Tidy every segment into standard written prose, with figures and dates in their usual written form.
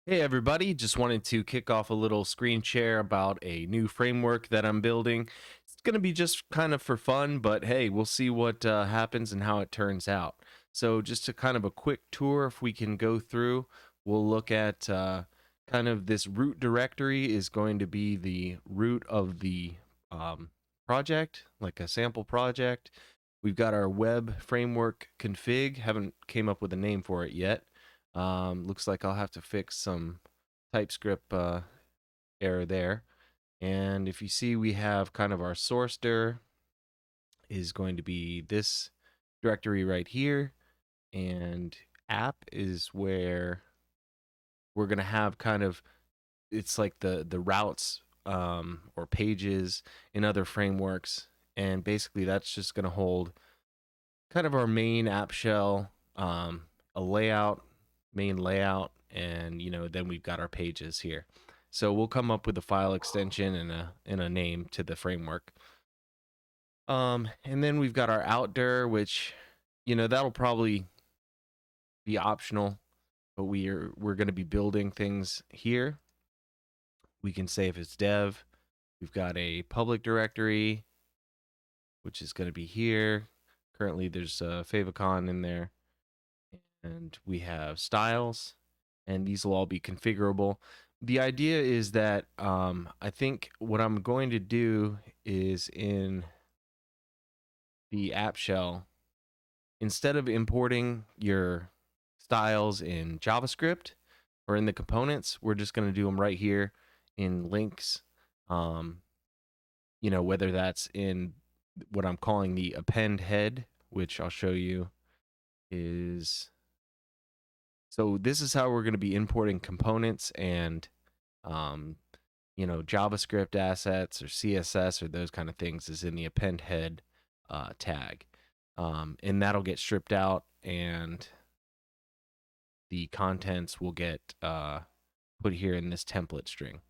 Hey everybody, just wanted to kick off a little screen share about a new framework that I'm building. It's going to be just kind of for fun, but hey, we'll see what happens and how it turns out. So just a kind of a quick tour, if we can go through, we'll look at kind of this root directory is going to be the root of the project, like a sample project. We've got our web framework config, haven't came up with a name for it yet. Looks like I'll have to fix some TypeScript error there. And if you see, we have kind of our source dir is going to be this directory right here. And app is where we're going to have kind of, it's like the routes or pages in other frameworks. And basically that's just going to hold kind of our main app shell, a layout, main layout, and then we've got our pages here. So we'll come up with a file extension and a name to the framework. And then we've got our outdir, which that'll probably be optional, but we're going to be building things here. We can say if it's dev. We've got a public directory, which is going to be here. Currently, there's a favicon in there, and we have styles, and these will all be configurable. The idea is that I think what I'm going to do is in the app shell, instead of importing your styles in JavaScript or in the components, we're just going to do them right here in links. Um, whether that's in what I'm calling the append head, which I'll show you is. So this is how we're going to be importing components and um, JavaScript assets or CSS or those kind of things is in the append head tag. And that'll get stripped out and the contents will get put here in this template string.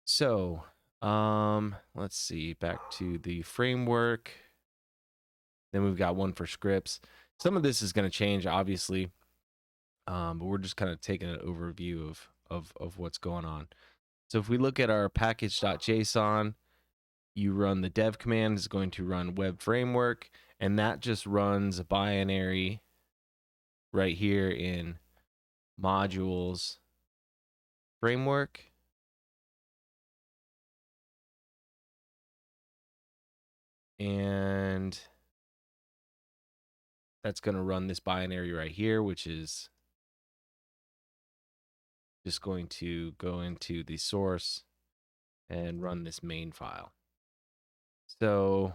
So let's see, back to the framework. Then we've got one for scripts. Some of this is going to change, obviously, but we're just kind of taking an overview of what's going on. So if we look at our package.json, you run the dev command is going to run web framework, and that just runs a binary right here in modules framework. And that's going to run this binary right here, which is just going to go into the source and run this main file. So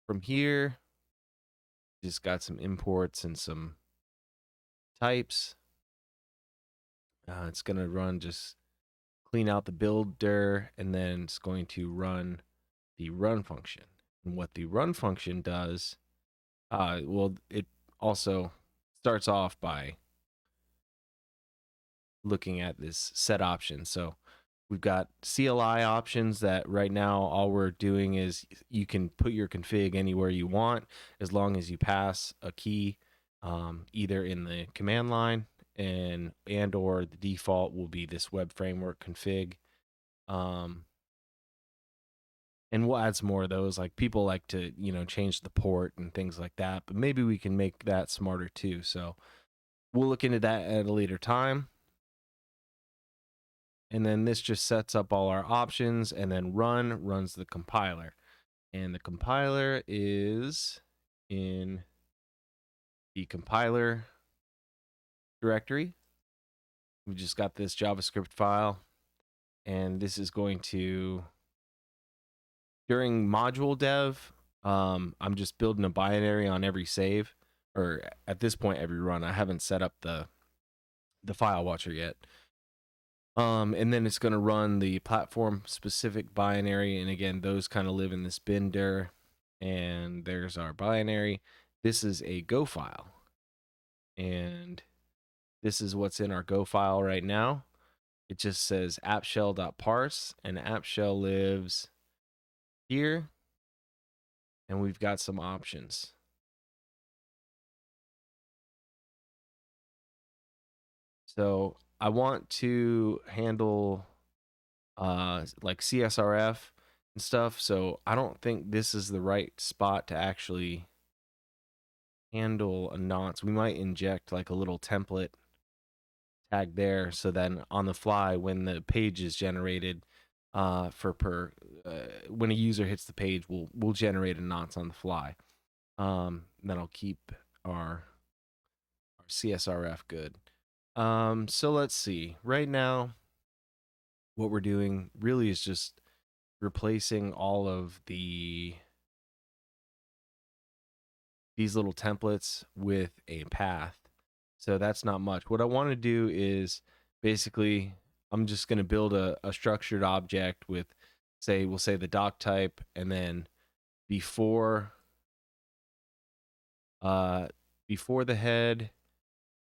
from here, just got some imports and some types. It's going to run, just clean out the builder, and then it's going to run the run function. And what the run function does, well, it also starts off by looking at this set option. So we've got CLI options that right now all we're doing is you can put your config anywhere you want as long as you pass a key either in the command line and or the default will be this web framework config. And we'll add some more of those. Like people like to, change the port and things like that, but maybe we can make that smarter too. So we'll look into that at a later time. And then this just sets up all our options, and then runs the compiler. And the compiler is in the compiler directory. We just got this JavaScript file, and this is going to, during module dev, I'm just building a binary on every save, or at this point, every run. I haven't set up the file watcher yet. And then it's going to run the platform specific binary. And again, those kind of live in this bin dir. And there's our binary. This is a Go file. And this is what's in our Go file right now. It just says appshell.parse, and appshell lives here. And we've got some options. So I want to handle like CSRF and stuff. So I don't think this is the right spot to actually handle a nonce. We might inject like a little template tag there, so then on the fly when the page is generated, when a user hits the page, we'll generate a nonce on the fly. That'll keep our CSRF good. So let's see. Right now, what we're doing really is just replacing all of these little templates with a path. So that's not much. What I want to do is basically I'm just going to build a structured object with, we'll say the doc type, and then before uh before the head,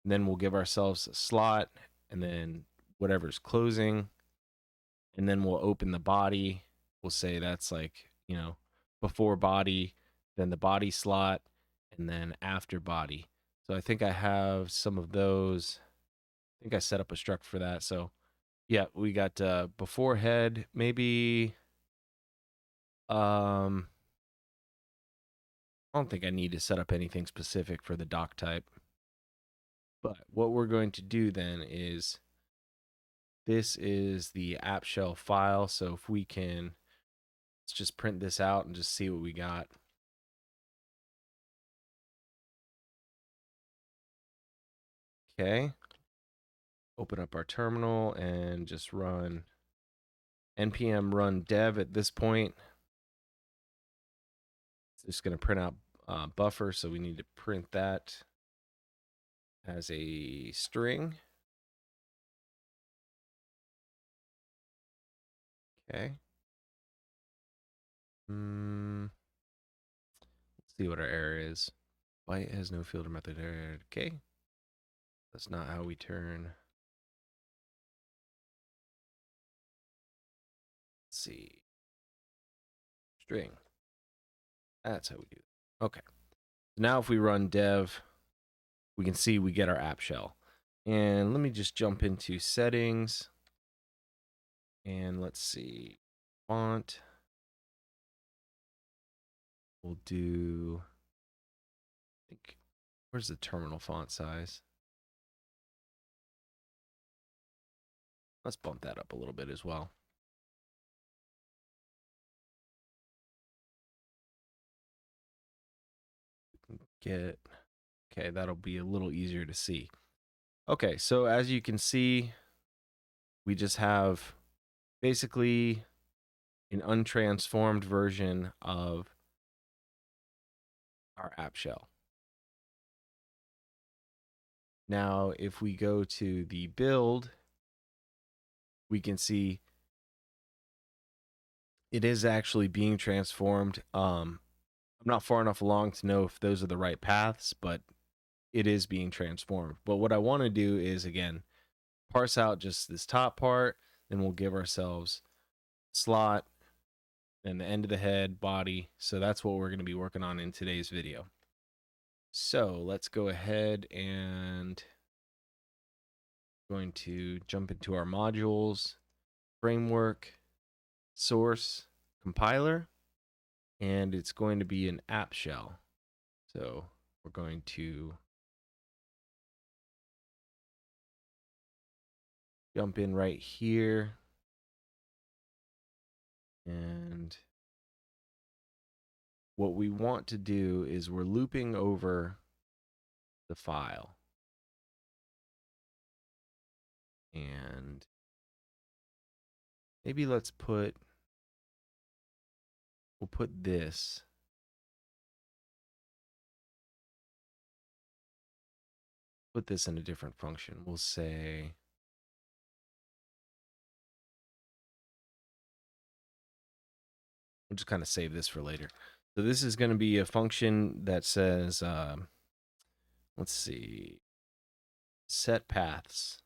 and then we'll give ourselves a slot, and then whatever's closing, and then we'll open the body. We'll say that's like, before body, then the body slot, and then after body. So I think I have some of those. I think I set up a struct for that. So yeah, we got before head, maybe I don't think I need to set up anything specific for the doc type. But what we're going to do then is, this is the app shell file. So if we can, let's just print this out and just see what we got. Okay. Open up our terminal and just run npm run dev at this point. It's just going to print out buffer, so we need to print that as a string. Okay. Let's see what our error is. Byte has no field or method error. Okay. That's not how we turn. Let's see. String. That's how we do it. Okay. Now if we run dev, we can see we get our app shell. And let me just jump into settings. And let's see. Font. We'll do, I think, where's the terminal font size? Let's bump that up a little bit as well. Okay, that'll be a little easier to see. Okay, so as you can see, we just have basically an untransformed version of our app shell. Now, if we go to the build, we can see it is actually being transformed. I'm not far enough along to know if those are the right paths, but it is being transformed. But what I want to do is, again, parse out just this top part, then we'll give ourselves slot, and the end of the head, body. So that's what we're going to be working on in today's video. So let's go ahead and going to jump into our modules, framework, source, compiler, and it's going to be an app shell. So we're going to jump in right here, and what we want to do is we're looping over the file, and maybe we'll put this, in a different function. We'll say we'll just kind of save this for later. So this is going to be a function that says, let's see, set paths.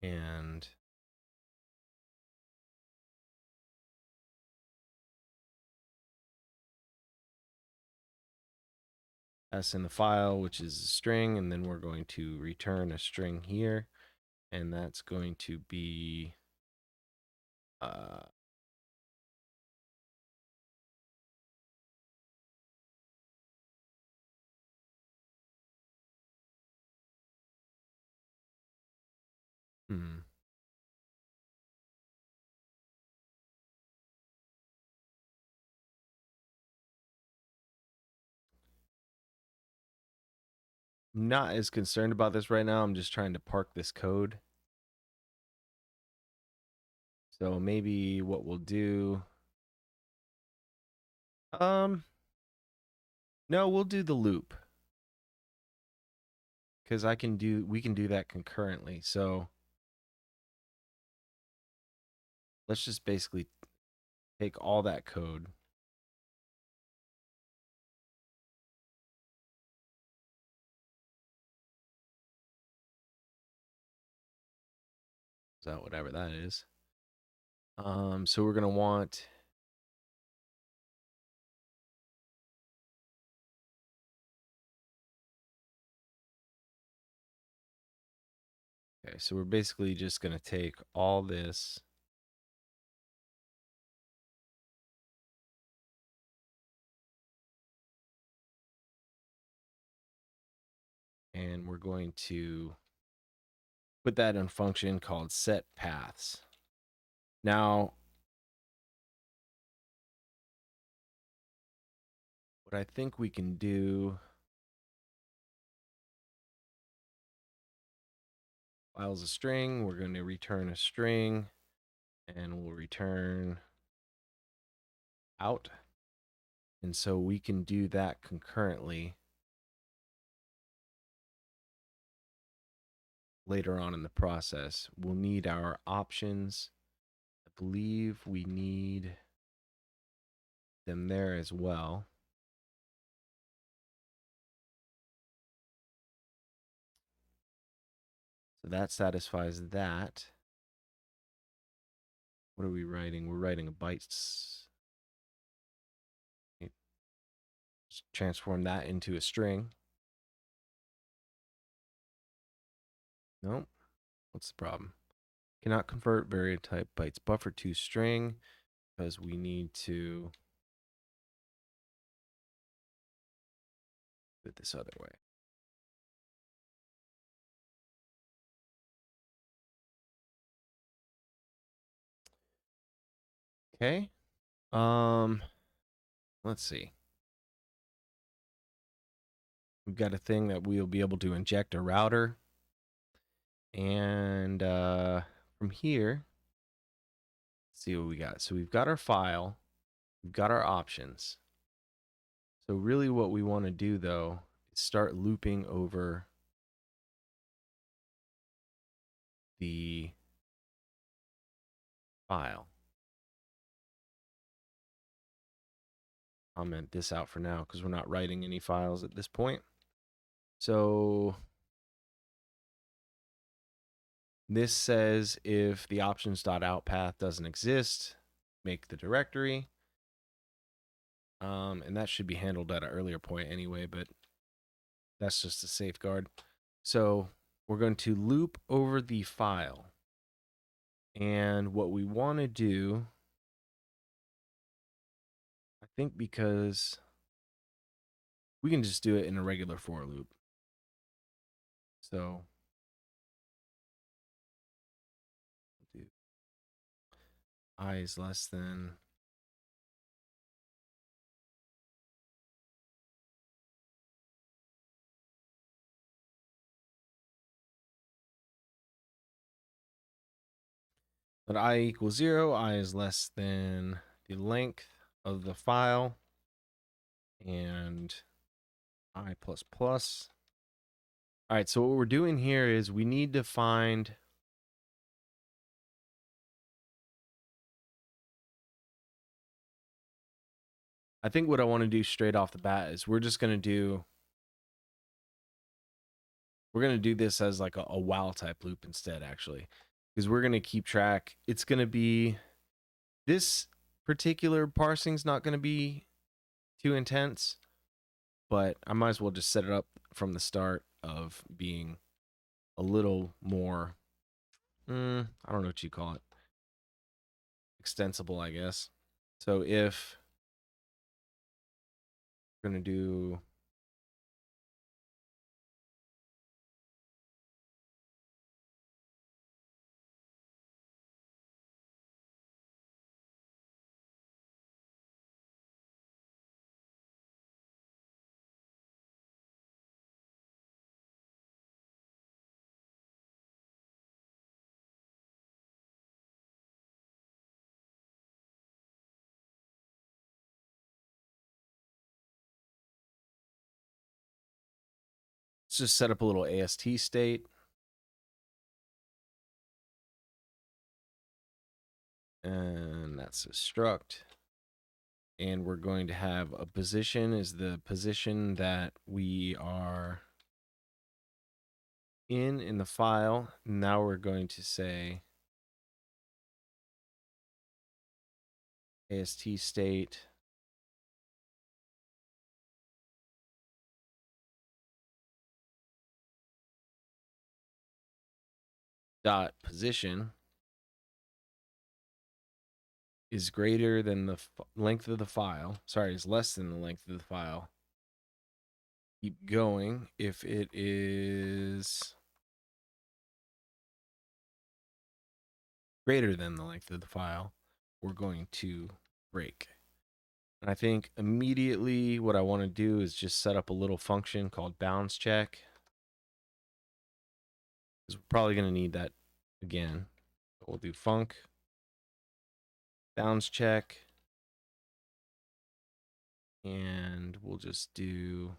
And s in the file, which is a string, and then we're going to return a string here, and that's going to be hmm. I'm not as concerned about this right now. I'm just trying to park this code. So maybe what we'll do, no, we'll do the loop because we can do that concurrently. So let's just basically take all that code. So whatever that is. So we're gonna want okay, so we're basically just gonna take all this and we're going to put that in a function called set paths. Now, what I think we can do, file's a string, we're going to return a string, and we'll return out. And so we can do that concurrently later on in the process. We'll need our options. I believe we need them there as well. So that satisfies that. What are we writing? We're writing a bytes. Let's transform that into a string. Nope. What's the problem? Cannot convert variable type bytes buffer to string because we need to do it this other way. Okay. Let's see. We've got a thing that we'll be able to inject a router. And from here, let's see what we got. So we've got our file. We've got our options. So really what we want to do, though, is start looping over the file. Comment this out for now because we're not writing any files at this point. So this says if the options.out path doesn't exist, make the directory. And that should be handled at an earlier point anyway, but that's just a safeguard. So we're going to loop over the file. And what we want to do, I think because we can just do it in a regular for loop. So do I is less than let I equal 0, I is less than the length of the file, and I plus plus. All right, so what we're doing here is we need to find I think what I want to do straight off the bat is we're going to do this as like a while type loop instead, actually, because we're going to keep track. It's going to be this particular parsing is not going to be too intense. but I might as well just set it up from the start of being a little more, I don't know what you call it, extensible, I guess. So if we're going to do let's just set up a little AST state. And that's a struct. And we're going to have a position is the position that we are in the file. Now we're going to say AST state dot position is greater than the length of the file. Sorry, is less than the length of the file. Keep going. If it is greater than the length of the file, we're going to break. And I think immediately what I want to do is just set up a little function called bounds check. Because we're probably going to need that again. So we'll do func bounds check. And we'll just do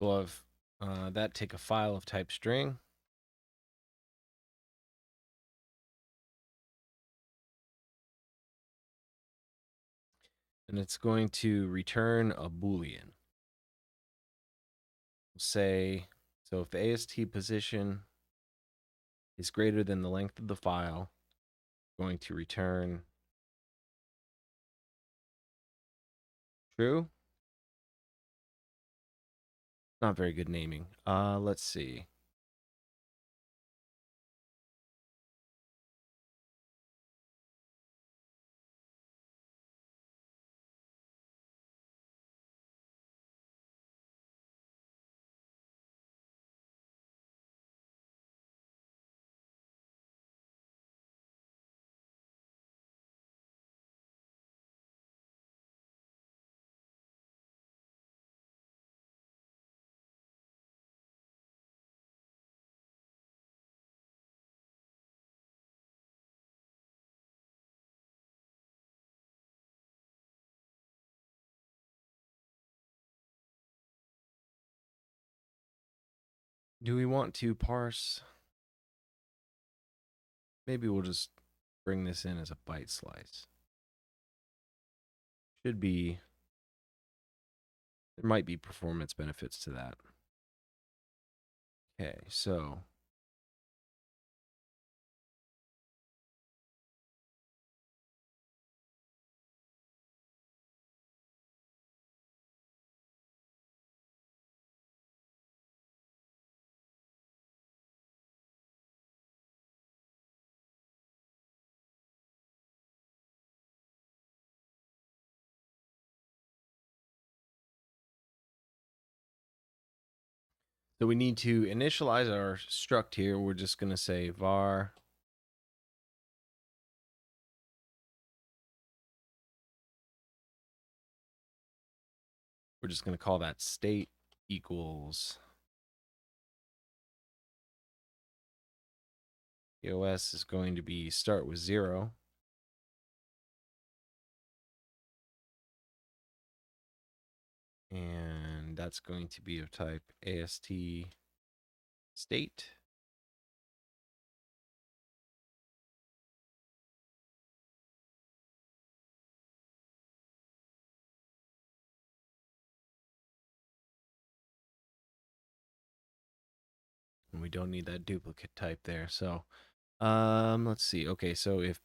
so we'll have that take a file of type string. And it's going to return a Boolean. We'll say, so if the AST position is greater than the length of the file, I'm going to return true. Not very good naming. Let's see. Do we want to parse? Maybe we'll just bring this in as a byte slice. Should be, there might be performance benefits to that. Okay, so we need to initialize our struct here. We're just going to say var we're just going to call that state equals POS is going to be start with 0. And that's going to be of type AST state. And we don't need that duplicate type there. So let's see. Okay, so if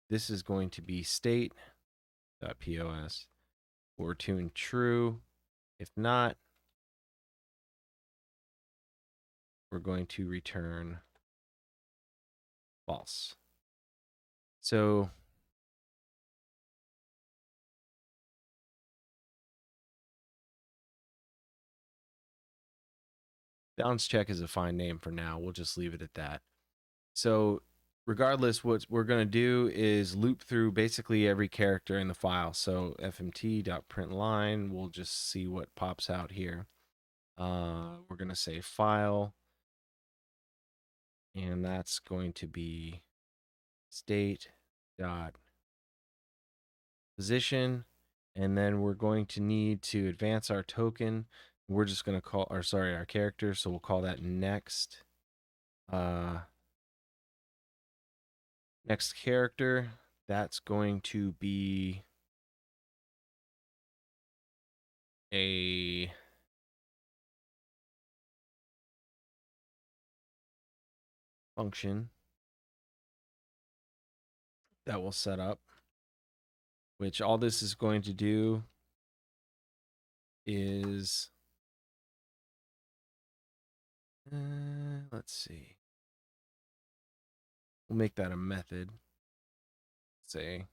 this is going to be state.pos, we'll return true. If not, we're going to return false. So balance check is a fine name for now. We'll just leave it at that. So regardless, what we're going to do is loop through basically every character in the file. So fmt.println, we'll just see what pops out here. We're going to say file, and that's going to be state.position, and then we're going to need to advance our token. We're just going to call, or sorry, our character, so we'll call that next. Next character, that's going to be a function that we'll set up, which all this is going to do is, let's see, we'll make that a method. Say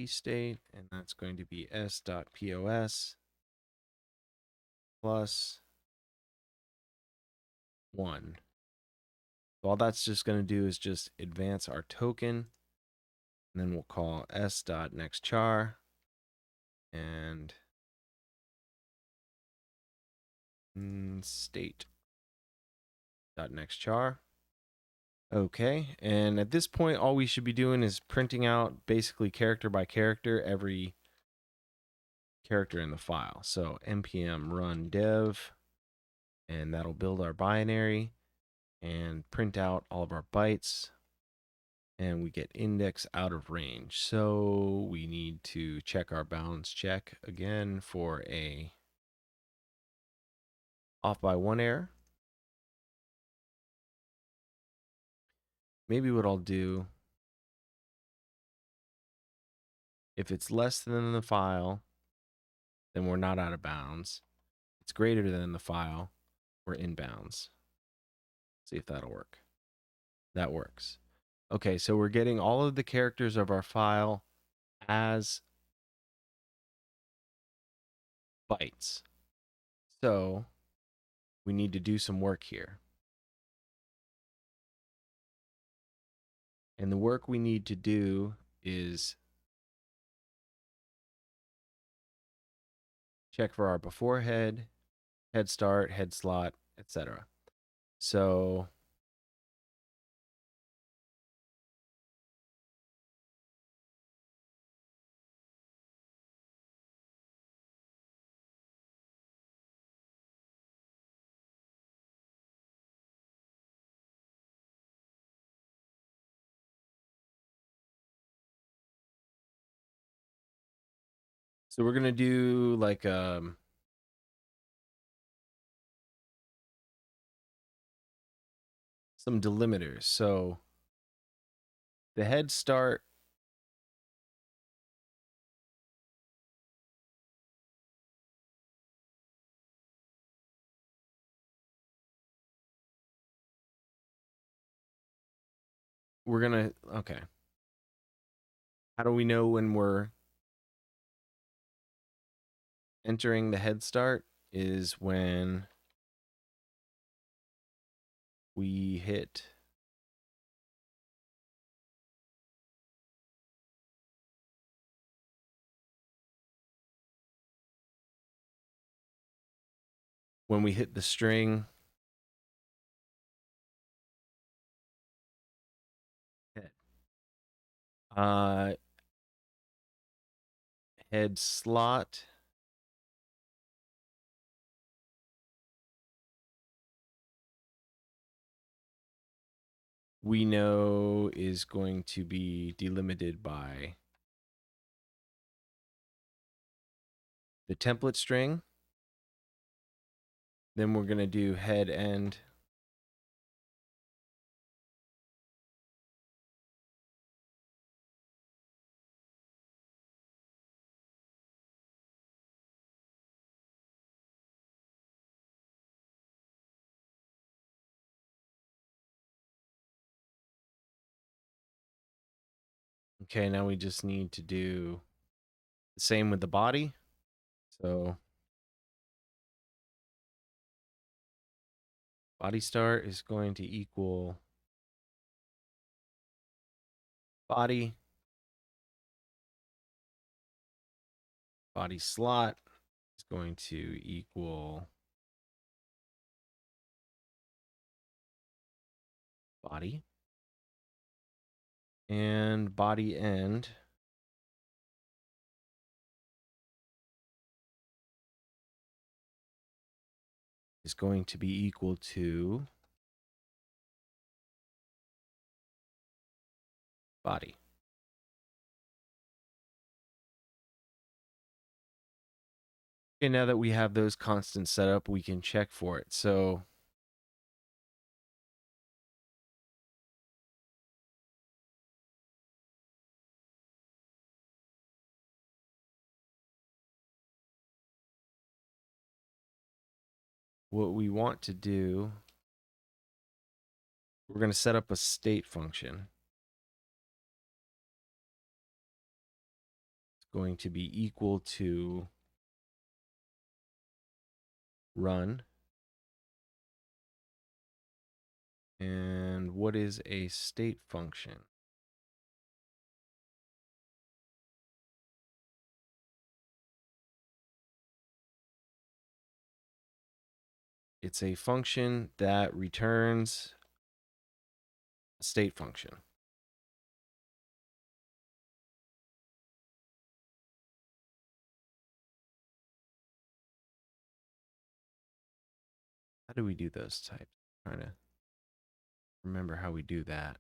state, and that's going to be s.pos plus 1. So all that's just going to do is just advance our token, and then we'll call s.nextchar and state.nextchar. Okay, and at this point, all we should be doing is printing out basically character by character every character in the file. So npm run dev, and that'll build our binary and print out all of our bytes, and we get index out of range. So we need to check our balance check again for a off by 1 error. Maybe what I'll do, if it's less than the file, then we're not out of bounds. If it's greater than the file, we're in bounds. See if that'll work. That works. Okay, so we're getting all of the characters of our file as bytes. So we need to do some work here. And the work we need to do is check for our before head, head start, head slot, etc. So we're going to do like some delimiters. So the head start, we're going to, okay. How do we know when we're entering the head start? Is when we hit when we hit the string, uh, head slot, we know is going to be delimited by the template string. Then we're going to do head end. Okay, now we just need to do the same with the body. So body start is going to equal body. Body slot is going to equal body. And body end is going to be equal to body. Okay, now that we have those constants set up, we can check for it. So what we want to do, we're going to set up a state function. It's going to be equal to run. And what is a state function? It's a function that returns a state function. How do we do those types? I'm trying to remember how we do that.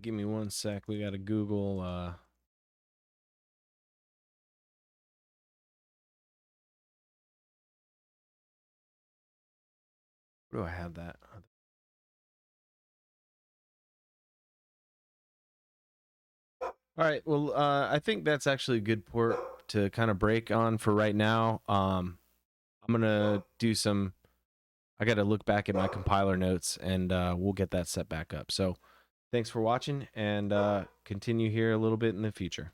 Give me one sec. We got to Google. Where do I have that? All right. Well, I think that's actually a good port to kind of break on for right now. I'm gonna do some. I got to look back at my compiler notes, and we'll get that set back up. So, thanks for watching, and continue here a little bit in the future.